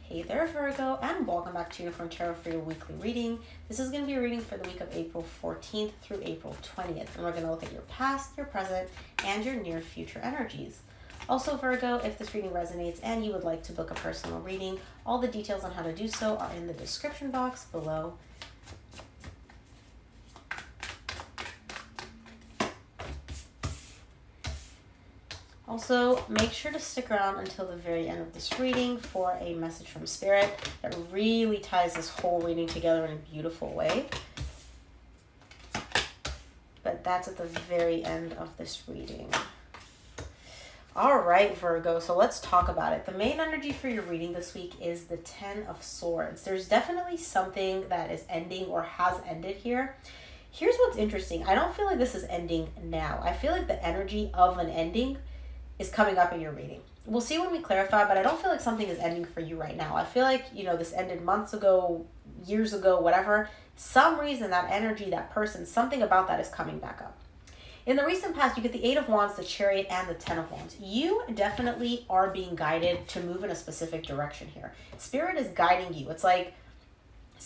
Hey there, Virgo, and welcome back to Unicorn Tarot for your weekly reading. This is going to be a reading for the week of April 14th through April 20th, and we're going to look at your past, your present, and your near future energies. Also, Virgo, if this reading resonates and you would like to book a personal reading, all the details on how to do so are in the description box below. Also, make sure to stick around until the very end of this reading for a message from Spirit that really ties this whole reading together in a beautiful way. But that's at the very end of this reading. All right, Virgo, so let's talk about it. The main energy for your reading this week is the Ten of Swords. There's definitely something that is ending or has ended here. Here's what's interesting. I don't feel like this is ending now. I feel like the energy of an ending is coming up in your reading. We'll see when we clarify, but I don't feel like something is ending for you right now. I feel like, this ended months ago, years ago, whatever. Some reason that energy, that person, something about that is coming back up. In the recent past, you get the Eight of Wands, the Chariot, and the Ten of Wands. You definitely are being guided to move in a specific direction here. Spirit is guiding you. It's like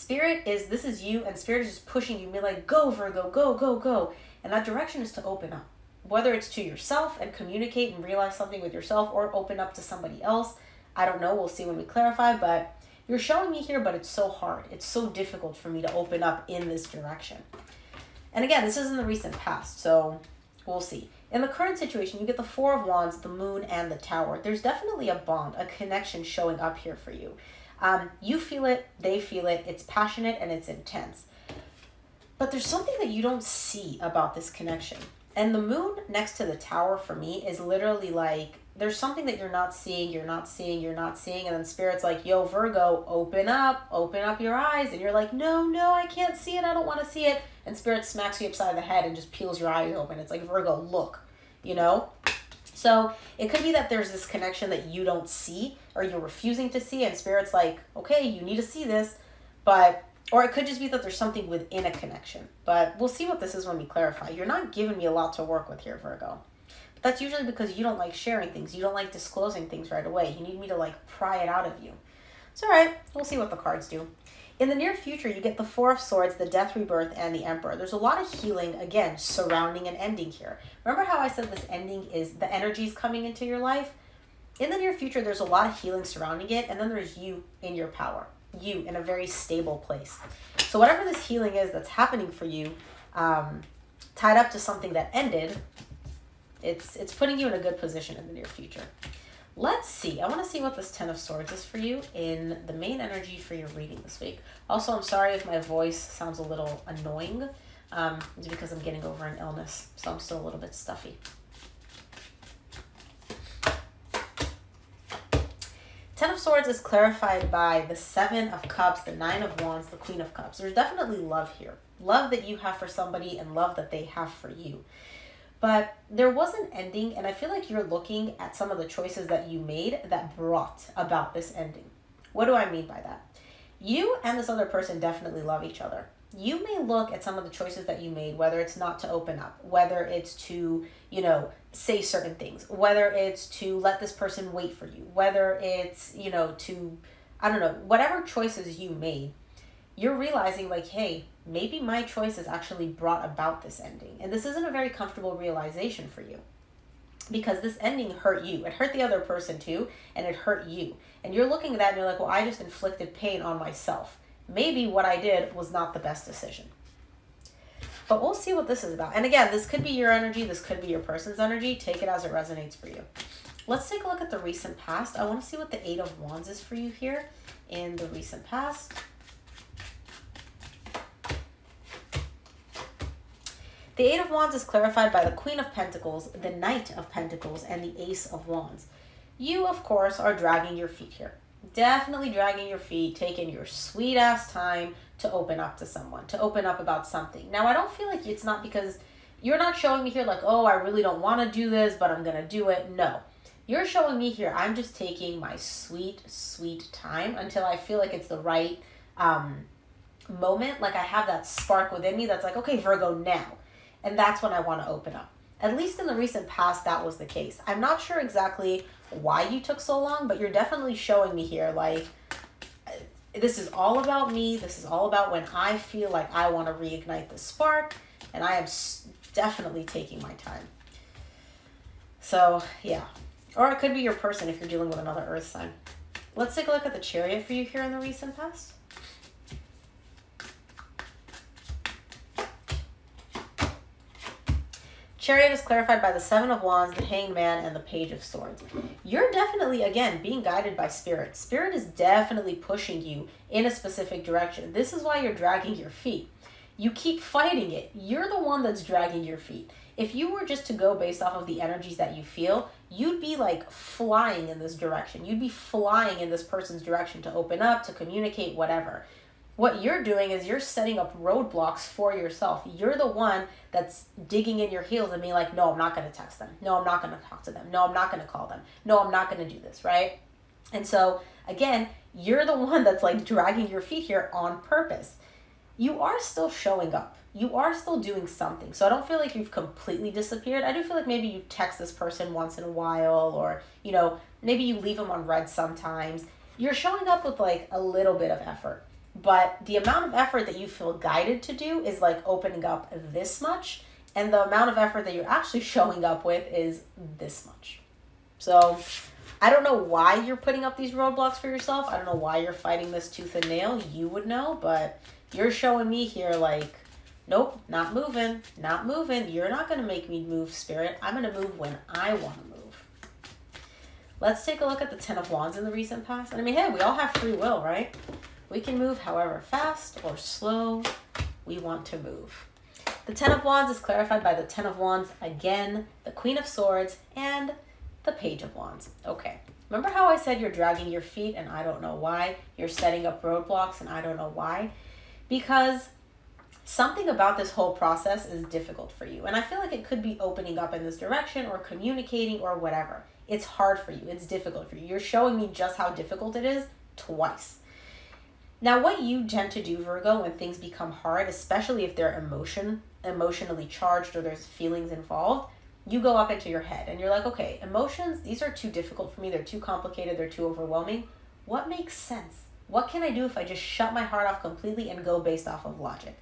this is you, and Spirit is just pushing you, be like, go, Virgo, go, go, go. And that direction is to open up. Whether it's to yourself and communicate and realize something with yourself or open up to somebody else. I don't know. We'll see when we clarify, but you're showing me here, but it's so hard. It's so difficult for me to open up in this direction. And again, this is in the recent past, so we'll see. In the current situation, you get the Four of Wands, the Moon, and the Tower. There's definitely a bond, a connection showing up here for you. You feel it, they feel it, it's passionate and it's intense. But there's something that you don't see about this connection. And the Moon next to the Tower for me is literally like, there's something that you're not seeing, and then Spirit's like, yo, Virgo, open up your eyes. And you're like, no, I can't see it, I don't want to see it. And Spirit smacks you upside the head and just peels your eyes open. It's like, Virgo, look, So it could be that there's this connection that you don't see or you're refusing to see, and Spirit's like, okay, you need to see this, or it could just be that there's something within a connection. But we'll see what this is when we clarify. You're not giving me a lot to work with here, Virgo. But that's usually because you don't like sharing things. You don't like disclosing things right away. You need me to pry it out of you. It's all right. We'll see what the cards do. In the near future, you get the Four of Swords, the Death, Rebirth, and the Emperor. There's a lot of healing, again, surrounding an ending here. Remember how I said this ending is the energies coming into your life? In the near future, there's a lot of healing surrounding it, and then there's you in your power. You in a very stable place. So whatever this healing is that's happening for you, tied up to something that ended, it's putting you in a good position in the near future. Let's see. I want to see what this Ten of Swords is for you in the main energy for your reading this week. Also, I'm sorry if my voice sounds a little annoying. It's because I'm getting over an illness, so I'm still a little bit stuffy. Ten of Swords is clarified by the Seven of Cups, the Nine of Wands, the Queen of Cups. There's definitely love here. Love that you have for somebody and love that they have for you. But there was an ending, and I feel like you're looking at some of the choices that you made that brought about this ending. What do I mean by that? You and this other person definitely love each other. You may look at some of the choices that you made, whether it's not to open up, whether it's to, say certain things, whether it's to let this person wait for you, whether it's, whatever choices you made, you're realizing hey, maybe my choices actually brought about this ending. And this isn't a very comfortable realization for you because this ending hurt you. It hurt the other person too, and it hurt you. And you're looking at that and you're like, well, I just inflicted pain on myself. Maybe what I did was not the best decision. But we'll see what this is about. And again, this could be your energy. This could be your person's energy. Take it as it resonates for you. Let's take a look at the recent past. I want to see what the Eight of Wands is for you here in the recent past. The Eight of Wands is clarified by the Queen of Pentacles, the Knight of Pentacles, and the Ace of Wands. You, of course, are dragging your feet here. Definitely dragging your feet, taking your sweet ass time to open up to someone, to open up about something. Now, I don't feel like it's not because you're not showing me here oh, I really don't want to do this, but I'm going to do it. No, you're showing me here I'm just taking my sweet, sweet time until I feel like it's the right moment. I have that spark within me that's okay, Virgo, now. And that's when I want to open up. At least in the recent past, that was the case. I'm not sure exactly why you took so long, but you're definitely showing me here This is all about me. This is all about when I feel like I want to reignite the spark, and I am definitely taking my time. So, yeah. Or it could be your person if you're dealing with another earth sign. Let's take a look at the Chariot for you here in the recent past. Chariot is clarified by the Seven of Wands, the Hanged Man, and the Page of Swords. You're definitely, again, being guided by Spirit. Spirit is definitely pushing you in a specific direction. This is why you're dragging your feet. You keep fighting it. You're the one that's dragging your feet. If you were just to go based off of the energies that you feel, you'd be like flying in this direction. You'd be flying in this person's direction to open up, to communicate, whatever. What you're doing is you're setting up roadblocks for yourself. You're the one that's digging in your heels and being like, no, I'm not going to text them. No, I'm not going to talk to them. No, I'm not going to call them. No, I'm not going to do this, right? And so, again, you're the one that's like dragging your feet here on purpose. You are still showing up. You are still doing something. So I don't feel like you've completely disappeared. I do feel like maybe you text this person once in a while, or, you know, maybe you leave them on red sometimes. You're showing up with like a little bit of effort. But the amount of effort that you feel guided to do is like opening up this much. And the amount of effort that you're actually showing up with is this much. So I don't know why you're putting up these roadblocks for yourself. I don't know why you're fighting this tooth and nail. You would know, but you're showing me here like, nope, not moving, not moving. You're not going to make me move, Spirit. I'm going to move when I want to move. Let's take a look at the Ten of Wands in the recent past. And I mean, hey, we all have free will, right? We can move however fast or slow we want to move. The Ten of Wands is clarified by the Ten of Wands, again, the Queen of Swords, and the Page of Wands. Okay, remember how I said you're dragging your feet and I don't know why? You're setting up roadblocks and I don't know why? Because something about this whole process is difficult for you. And I feel like it could be opening up in this direction or communicating or whatever. It's hard for you. It's difficult for you. You're showing me just how difficult it is twice. Now, what you tend to do, Virgo, when things become hard, especially if they're emotionally charged or there's feelings involved, you go up into your head and you're like, okay, emotions, these are too difficult for me. They're too complicated. They're too overwhelming. What makes sense? What can I do if I just shut my heart off completely and go based off of logic?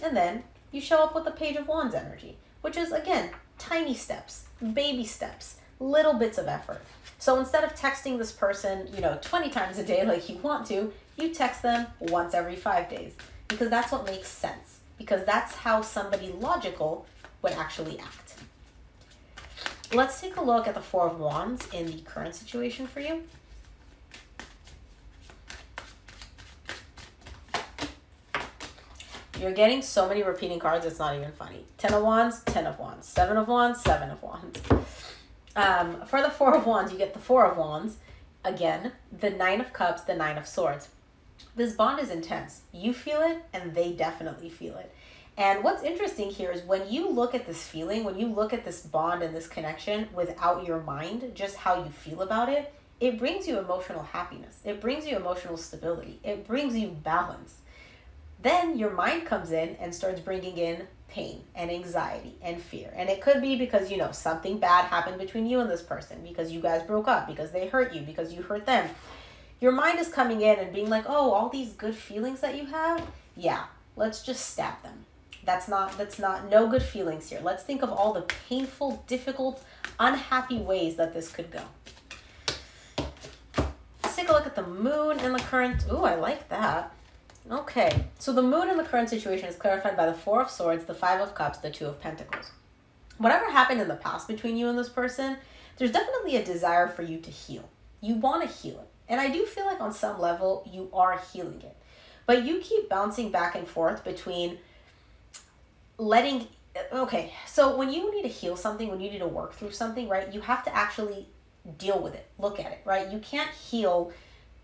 And then you show up with the Page of Wands energy, which is, again, tiny steps, baby steps, little bits of effort. So instead of texting this person, 20 times a day like you want to, you text them once every 5 days, because that's what makes sense, because that's how somebody logical would actually act. Let's take a look at the Four of Wands in the current situation for you. You're getting so many repeating cards, it's not even funny. 10 of Wands, 10 of Wands, 7 of Wands, 7 of Wands. For the Four of Wands, you get the Four of Wands. Again, the Nine of Cups, the Nine of Swords. This bond is intense. You feel it, and they definitely feel it. And what's interesting here is when you look at this feeling, when you look at this bond and this connection without your mind, just how you feel about it, it brings you emotional happiness. It brings you emotional stability. It brings you balance. Then your mind comes in and starts bringing in pain and anxiety and fear. And it could be because, something bad happened between you and this person, because you guys broke up, because they hurt you, because you hurt them. Your mind is coming in and being like, oh, all these good feelings that you have, yeah, let's just stab them. That's not, no good feelings here. Let's think of all the painful, difficult, unhappy ways that this could go. Let's take a look at the Moon and the current, ooh, I like that. Okay, so the Moon in the current situation is clarified by the Four of Swords, the Five of Cups, the Two of Pentacles. Whatever happened in the past between you and this person, there's definitely a desire for you to heal. You want to heal it. And I do feel like on some level you are healing it. But you keep bouncing back and forth between okay, so when you need to heal something, when you need to work through something, right, you have to actually deal with it, look at it, right? You can't heal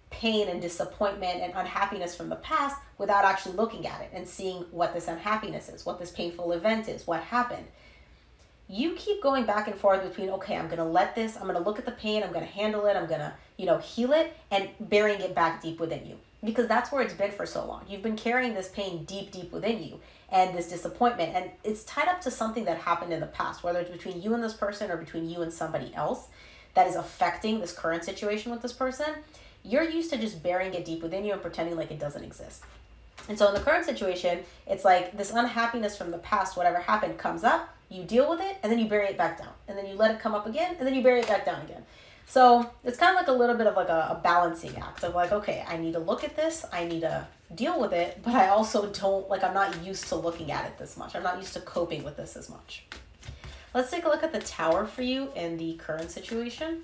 pain and disappointment and unhappiness from the past without actually looking at it and seeing what this unhappiness is, what this painful event is, what happened. You keep going back and forth between, okay, I'm going to let this, I'm going to look at the pain, I'm going to handle it, I'm going to, heal it, and burying it back deep within you. Because that's where it's been for so long. You've been carrying this pain deep, deep within you, and this disappointment, and it's tied up to something that happened in the past, whether it's between you and this person or between you and somebody else, that is affecting this current situation with this person, you're used to just burying it deep within you and pretending like it doesn't exist. And so in the current situation, it's like this unhappiness from the past, whatever happened, comes up, you deal with it, and then you bury it back down. And then you let it come up again, and then you bury it back down again. So it's kind of like a little bit of like a balancing act of like, okay, I need to look at this, I need to deal with it, but I also don't, like, I'm not used to looking at it this much. I'm not used to coping with this as much. Let's take a look at the Tower for you in the current situation.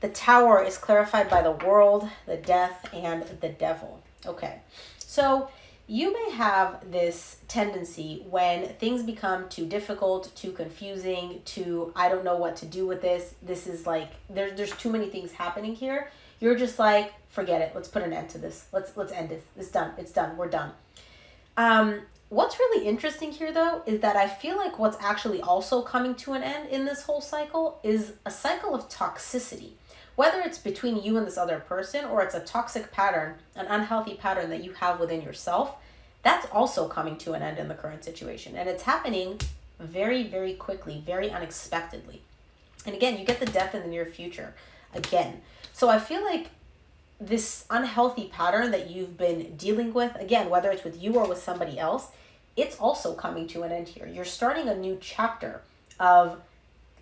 The Tower is clarified by the World, the Death, and the Devil. Okay, so you may have this tendency when things become too difficult, too confusing, too, I don't know what to do with this. This is like, there's too many things happening here. You're just like, forget it. Let's put an end to this. Let's end it. It's done. It's done. We're done. What's really interesting here, though, is that I feel like what's actually also coming to an end in this whole cycle is a cycle of toxicity. Whether it's between you and this other person, or it's a toxic pattern, an unhealthy pattern that you have within yourself, that's also coming to an end in the current situation. And it's happening very, very quickly, very unexpectedly. And again, you get the Death in the near future again. So I feel like this unhealthy pattern that you've been dealing with, again, whether it's with you or with somebody else, it's also coming to an end here. You're starting a new chapter of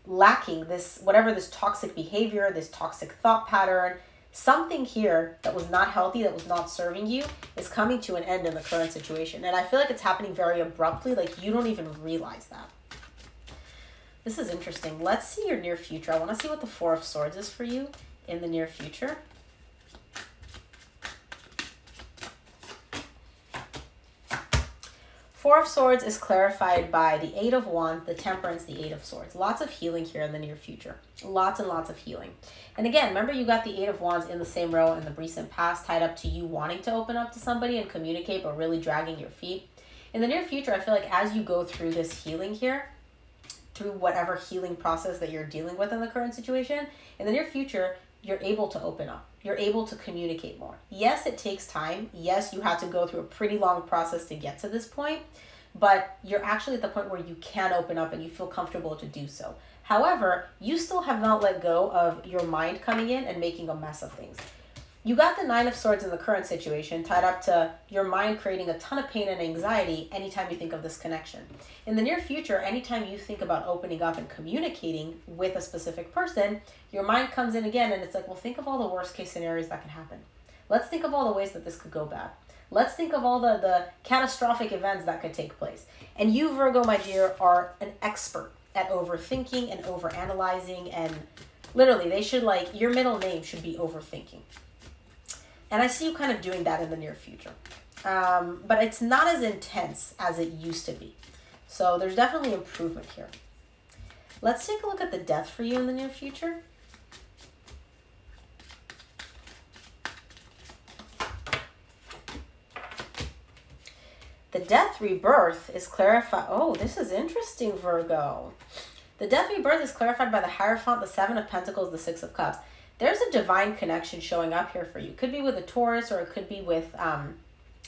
lacking this, whatever this toxic behavior, this toxic thought pattern, something here that was not healthy, that was not serving you, is coming to an end in the current situation. And I feel like it's happening very abruptly, like you don't even realize that. This is interesting. Let's see your near future. I want to see what the Four of Swords is for you in the near future. Four of Swords is clarified by the Eight of Wands, the Temperance, the Eight of Swords. Lots of healing here in the near future. Lots and lots of healing. And again, remember you got the Eight of Wands in the same row in the recent past, tied up to you wanting to open up to somebody and communicate, but really dragging your feet. In the near future, I feel like as you go through this healing here, through whatever healing process that you're dealing with in the current situation, in the near future, you're able to open up. You're able to communicate more. Yes, it takes time. Yes, you have to go through a pretty long process to get to this point, but you're actually at the point where you can open up and you feel comfortable to do so. However, you still have not let go of your mind coming in and making a mess of things. You got the Nine of Swords in the current situation tied up to your mind creating a ton of pain and anxiety anytime you think of this connection. In the near future, anytime you think about opening up and communicating with a specific person, your mind comes in again and it's like, well, think of all the worst case scenarios that can happen. Let's think of all the ways that this could go bad. Let's think of all the catastrophic events that could take place. And you, Virgo, my dear, are an expert at overthinking and overanalyzing, and literally they should, like, your middle name should be overthinking. And I see you kind of doing that in the near future. But it's not as intense as it used to be. So there's definitely improvement here. Let's take a look at the Death for you in the near future. The Death Rebirth is clarified. Oh, this is interesting, Virgo. The Death Rebirth is clarified by the Hierophant, the Seven of Pentacles, the Six of Cups. There's a divine connection showing up here for you. It could be with a Taurus, or it could be with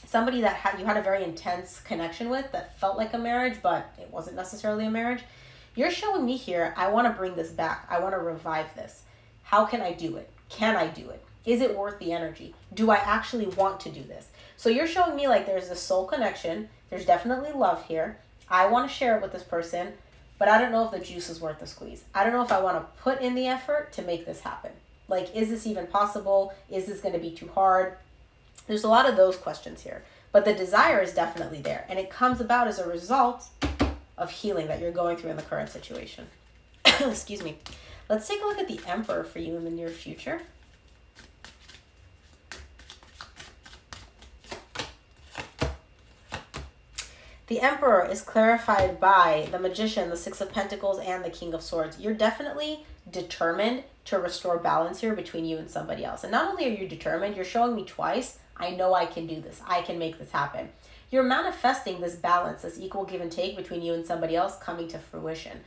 somebody that you had a very intense connection with that felt like a marriage, but it wasn't necessarily a marriage. You're showing me here, I want to bring this back. I want to revive this. How can I do it? Can I do it? Is it worth the energy? Do I actually want to do this? So you're showing me like there's this soul connection. There's definitely love here. I want to share it with this person, but I don't know if the juice is worth the squeeze. I don't know if I want to put in the effort to make this happen. Like, is this even possible? Is this going to be too hard? There's a lot of those questions here, but the desire is definitely there, and it comes about as a result of healing that you're going through in the current situation. Excuse me. Let's take a look at the Emperor for you in the near future. The Emperor is clarified by the Magician, the Six of Pentacles, and the King of Swords. You're definitely determined to restore balance here between you and somebody else. And not only are you determined, you're showing me twice, I know I can do this. I can make this happen. You're manifesting this balance, this equal give and take between you and somebody else coming to fruition.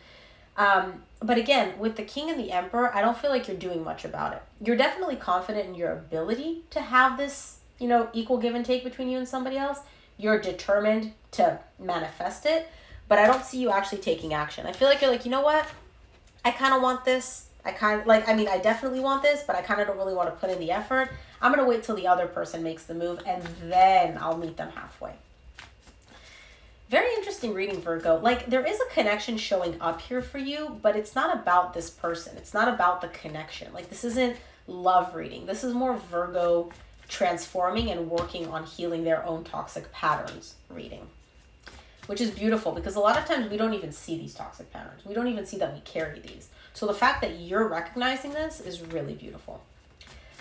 But again, with the King and the Emperor, I don't feel like you're doing much about it. You're definitely confident in your ability to have this, equal give and take between you and somebody else, you're determined to manifest it, but I don't see you actually taking action. I feel like you're like, you know what? I kind of want this. I definitely want this, but I kind of don't really want to put in the effort. I'm going to wait till the other person makes the move, and then I'll meet them halfway. Very interesting reading, Virgo. Like, there is a connection showing up here for you, but it's not about this person. It's not about the connection. Like, this isn't love reading. This is more Virgo transforming and working on healing their own toxic patterns reading, which is beautiful because a lot of times we don't even see these toxic patterns. We don't even see that we carry these. So the fact that you're recognizing this is really beautiful.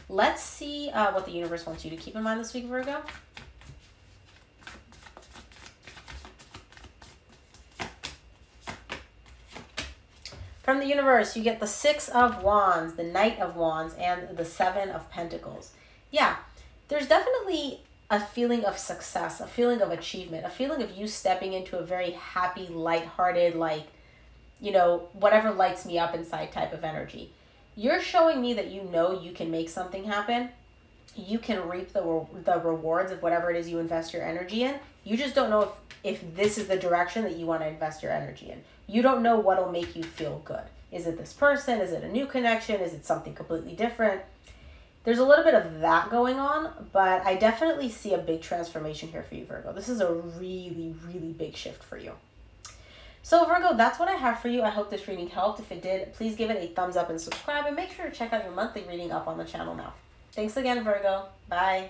Let's see what the universe wants you to keep in mind this week, Virgo. From the universe, you get the Six of Wands, the Knight of Wands, and the Seven of Pentacles. Yeah, there's definitely a feeling of success, a feeling of achievement, a feeling of you stepping into a very happy, lighthearted, like, you know, whatever lights me up inside type of energy. You're showing me that you know you can make something happen. You can reap the rewards of whatever it is you invest your energy in. You just don't know if this is the direction that you want to invest your energy in. You don't know what'll make you feel good. Is it this person? Is it a new connection? Is it something completely different? There's a little bit of that going on, but I definitely see a big transformation here for you, Virgo. This is a really, really big shift for you. So Virgo, that's what I have for you. I hope this reading helped. If it did, please give it a thumbs up and subscribe, and make sure to check out your monthly reading up on the channel now. Thanks again, Virgo. Bye.